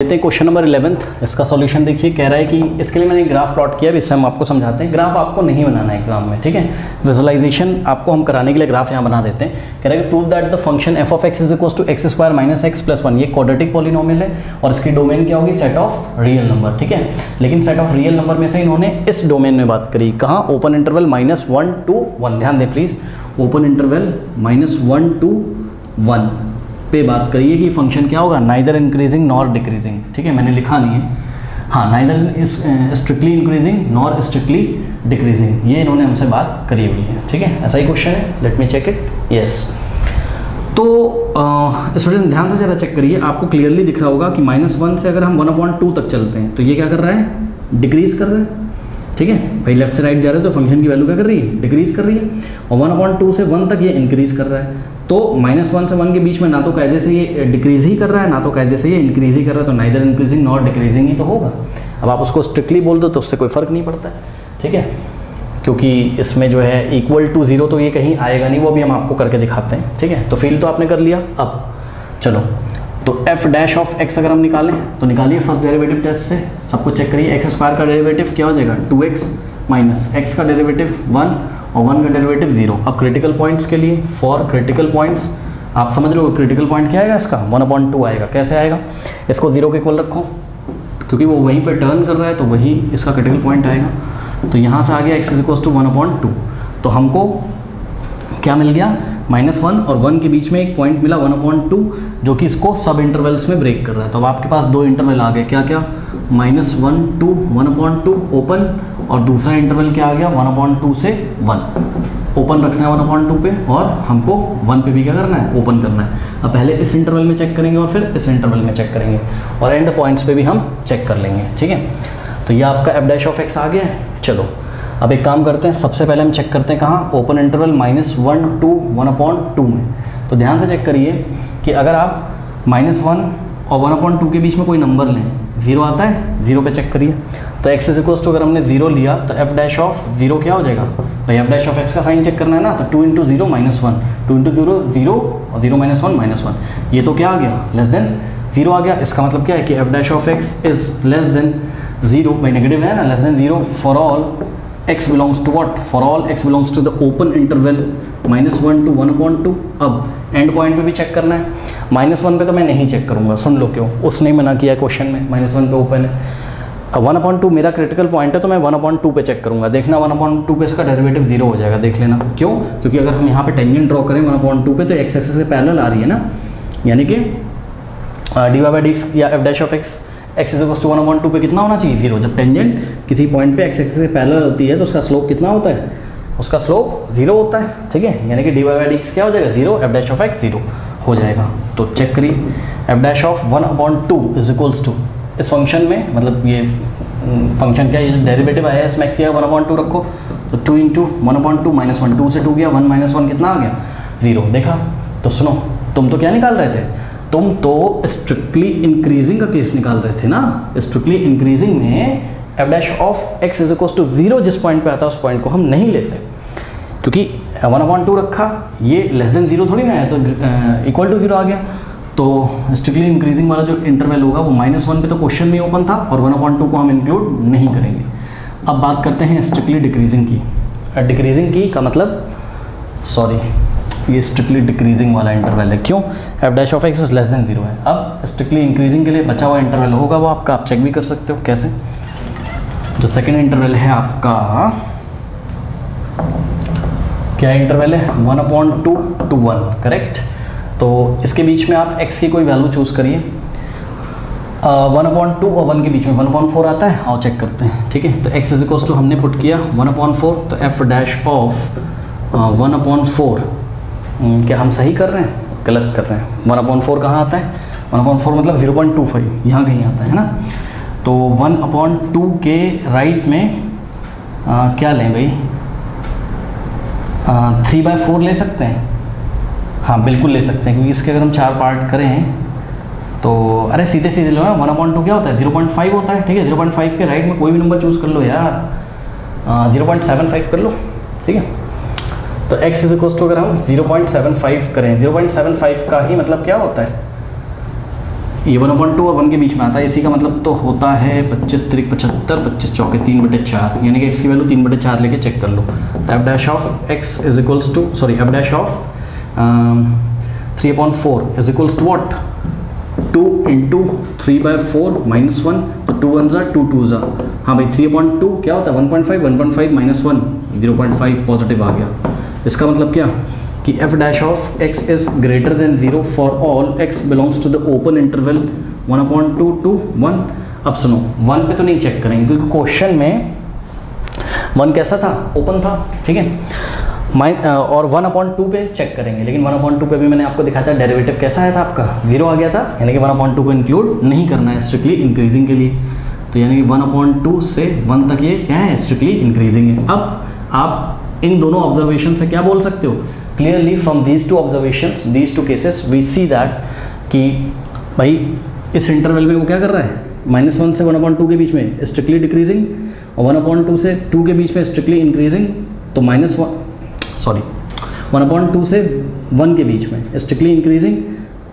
लेते हैं question number 11। इसका सॉल्यूशन देखिए, कह रहा है कि इसके लिए मैंने ग्राफ प्लॉट किया, इससे हम आपको समझाते हैं। ग्राफ आपको नहीं बनाना है एग्जाम में, ठीक है। विजुअलाइजेशन आपको हम कराने के लिए ग्राफ यहाँ बना देते हैं। कह रहा है कि prove that the function F of X is equal to X square minus X plus one, ये क्वाड्रेटिक पॉलिनोमियल है और इसकी डोमेन क्या होगी, सेट ऑफ रियल नंबर, ठीक है। लेकिन सेट ऑफ रियल नंबर में से इन्होंने इस डोमेन में बात करी, कहाँ, ओपन इंटरवल -1 to 1। ध्यान दें प्लीज़, ओपन इंटरवल -1 to 1 पे बात करिए कि फंक्शन क्या होगा, नाइदर इंक्रीजिंग नॉर डिक्रीजिंग, ठीक है। मैंने लिखा नहीं है, हाँ, neither strictly increasing nor strictly decreasing, ये इन्होंने हमसे बात करी हुई है, ठीक है। ऐसा ही क्वेश्चन है, let me check it, yes. तो स्टूडेंट ध्यान से ज़रा चेक करिए, आपको क्लियरली दिख रहा होगा कि -1 से अगर हम 1/2 तक चलते हैं तो ये क्या कर रहा है, डिक्रीज कर रहा है, ठीक है भाई। लेफ्ट से राइट जा रहे हैं तो फंक्शन की वैल्यू क्या कर रही है, डिक्रीज कर रही है। और 1/2 से 1 तक ये इंक्रीज कर रहा है। तो -1 से 1 के बीच में ना तो कायदे से ये डिक्रीज ही कर रहा है, ना तो कायदे से ये इंक्रीज ही कर रहा है, तो नाइदर इंक्रीजिंग नॉट डिक्रीजिंग ही तो होगा। अब आप उसको स्ट्रिक्टली बोल दो तो उससे कोई फ़र्क नहीं पड़ता है, ठीक है, क्योंकि इसमें जो है इक्वल टू 0 तो ये कहीं आएगा नहीं, वो भी हम आपको करके दिखाते हैं, ठीक है। तो फील तो आपने कर लिया। अब चलो, तो एफ डैश ऑफ एक्स अगर हम निकालें तो निकालिए फर्स्ट डेरिवेटिव टेस्ट से, सब कुछ चेक करिए। एक्स स्क्वायर का डेरिवेटिव क्या हो जाएगा, 2x माइनस एक्स का डेरिवेटिव 1 और 1 का डेरिवेटिव 0। अब क्रिटिकल पॉइंट्स के लिए, फॉर क्रिटिकल पॉइंट्स आप समझ लो क्रिटिकल पॉइंट क्या आएगा इसका, 1/2 आएगा। कैसे आएगा, इसको 0 के इक्वल रखो, क्योंकि वो वहीं पे टर्न कर रहा है तो वही इसका क्रिटिकल पॉइंट आएगा। तो यहाँ से आ गया x इज इक्वल टू 1/2, तो हमको क्या मिल गया, -1 और 1 के बीच में एक पॉइंट मिला 1/2, जो कि इसको सब इंटरवल्स में ब्रेक कर रहा है। तो अब आपके पास दो इंटरवल आ गए, क्या क्या, -1 to 1/2 ओपन, और दूसरा इंटरवल क्या आ गया, 1/2 से 1 ओपन रखना है 1/2 पे, और हमको 1 पे भी क्या करना है, ओपन करना है। अब पहले इस इंटरवल में चेक करेंगे और फिर इस इंटरवल में चेक करेंगे, और एंड पॉइंट्स पे भी हम चेक कर लेंगे, ठीक है। तो ये आपका एफ डैश ऑफ एक्स आ गया है। चलो अब एक काम करते हैं, सबसे पहले हम चेक करते हैं कहाँ, ओपन इंटरवल -1 to 1/2 में। तो ध्यान से चेक करिए कि अगर आप -1 और 1/2 के बीच में कोई नंबर लें, 0 आता है, 0 पे चेक करिए। तो x इज इक्वल टू अगर हमने 0 लिया तो एफ डैश ऑफ 0 क्या हो जाएगा, भाई एफ डैश ऑफ x का साइन चेक करना है ना, तो 2 × 0 -1, 2 × 0 0 और 0 -1 -1, ये तो क्या आ गया, लेस देन 0 आ गया। इसका मतलब क्या है कि F dash of x is less than 0, भाई नेगेटिव है ना, less than 0 for all x belongs to what, for all x belongs to the open interval -1 to 1/2। अब एंड पॉइंट पे भी चेक करना है। -1 पे तो मैं नहीं चेक करूँगा, सुन लो क्यों, उसने मना किया क्वेश्चन में, -1 पे ओपन है। अब 1/2 मेरा क्रिटिकल पॉइंट है, तो मैं 1/2 पे चेक करूँगा। देखना 1/2 पे इसका डेरिवेटिव 0 हो जाएगा, देख लेना क्यों, क्योंकि अगर हम यहाँ पे टेंजेंट ड्रॉ करें 1/2 पे तो x एक्सिस से पैरेलल आ रही है ना, यानी कि dy/dx या F dash of X x is equal to 1/2 पे कितना होना चाहिए, 0। जब टेंजेंट किसी पॉइंट पे x एक्सिस से पैरेलल होती है तो उसका स्लोप कितना होता है, उसका स्लोप 0 होता है, ठीक है। यानी कि dy/dx क्या हो जाएगा, 0, एफ डैश ऑफ x 0 हो जाएगा। तो चेक करिए, F dash of 1/2 is equals to, इस फंक्शन में मतलब ये फंक्शन क्या, ये डेरिवेटिव आया है इसमें, किया 1/2 रखो, तो 2 × 1/2 -1, 2 से 2 गया, 1 - 1 कितना आ गया, 0। देखा, तो सुनो, तुम तो क्या निकाल रहे थे, तुम तो स्ट्रिक्टली इंक्रीजिंग का केस निकाल रहे थे ना। स्ट्रिक्टली इंक्रीजिंग में F dash of X is equal to 0 जिस पॉइंट पे आता है उस पॉइंट को हम नहीं लेते, क्योंकि 1/2 रखा, ये लेस देन 0 थोड़ी ना है, तो इक्वल टू 0 आ गया। तो स्ट्रिक्टली इंक्रीजिंग वाला जो इंटरवल होगा वो -1 पे तो क्वेश्चन में ओपन था, और 1/2 को हम इंक्लूड नहीं करेंगे। अब बात करते हैं स्ट्रिक्टली डिक्रीजिंग की। डिक्रीजिंग की का मतलब, सॉरी, ये स्ट्रिक्टली डिक्रीजिंग वाला इंटरवल है, क्यों, F dash of X is less than 0 है। अब स्ट्रिक्टली इंक्रीजिंग के लिए बचा हुआ इंटरवल होगा वो आपका, आप चेक भी कर सकते हो। कैसे, जो सेकेंड इंटरवल है आपका, क्या इंटरवल है, 1/2 to 1, करेक्ट। तो इसके बीच में आप x की कोई वैल्यू चूज़ करिए, 1/2 और 1 के बीच में 1/4 आता है, आओ चेक करते हैं, ठीक है। तो x इज इक्वल टू हमने पुट किया 1/4, तो एफ डैश ऑफ 1/4, क्या हम सही कर रहे हैं, गलत कर रहे हैं। 1/4 कहाँ आता है, 1/4 मतलब 0.25, यहाँ कहीं आता है ना। तो 1/2 के राइट में क्या लें भाई, 3/4 ले सकते हैं, हाँ बिल्कुल ले सकते हैं, क्योंकि इसके अगर हम 4 पार्ट करें तो, अरे सीधे सीधे लो ना, 1/2 क्या होता है, 0.5 होता है, ठीक है। 0.5 के राइट में कोई भी नंबर चूज़ कर लो यार, 0.75 कर लो, ठीक है। तो x इज इक्वल टू अगर हम 0.75 करें, 0.75 का ही मतलब क्या होता है, ये 1/2 और 1 के बीच में आता है, इसी का मतलब तो होता है 25 3 75, 25 चौके 3/4, यानी कि x की वैल्यू 3/4 लेके चेक कर लो। तो F dash of x is equals to F dash of 3/4 is equals to what, 2 into 3/4 minus 1, तो 2 1 ज़ा 2 2 ज़ा, हाँ भाई 3/2 क्या होता है 1.5, 1.5 माइनस 1 0.5 पॉजिटिव आ गया। इसका मतलब क्या कि f dash of x is greater than 0 for all x belongs to the open interval 1/2 to 1। अब सुनो 1 पे तो नहीं चेक करेंगे क्योंकि क्वेश्चन में 1 कैसा था, ओपन था, ठीक है। और 1/2 पे चेक करेंगे, लेकिन 1/2 पे भी मैंने आपको दिखाया था डेरिवेटिव कैसा आया था आपका, 0 आ गया था, यानी कि 1/2 को इंक्लूड नहीं करना है स्ट्रिक्टली इंक्रीजिंग के लिए। तो यानी कि 1/2 से 1 तक ये क्या है, स्ट्रिक्टली इंक्रीजिंग है। अब आप इन दोनों ऑब्जर्वेशन से क्या बोल सकते हो, clearly from these two observations, these two cases we see that कि भाई इस इंटरवल में वो क्या कर रहा है, -1 से 1/2 के बीच में स्ट्रिक्टली डिक्रीजिंग, और 1/2 से 2 के बीच में स्ट्रिक्टली इंक्रीजिंग, तो 1/2 से 1 के बीच में स्ट्रिक्टली इंक्रीजिंग,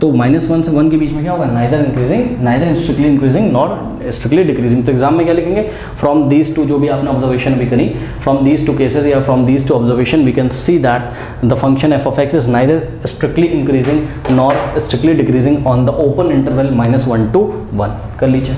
तो -1 से 1 के बीच में क्या होगा, neither strictly increasing nor strictly decreasing. तो एग्जाम में क्या लिखेंगे, फ्रॉम दीज टू, जो भी आपने ऑब्जर्वेशन भी करी, फ्रॉम दीज टू केसेस या from these two observation we can see that the function F of X is neither strictly increasing nor strictly decreasing on the open interval -1 to 1। कर लीजिए।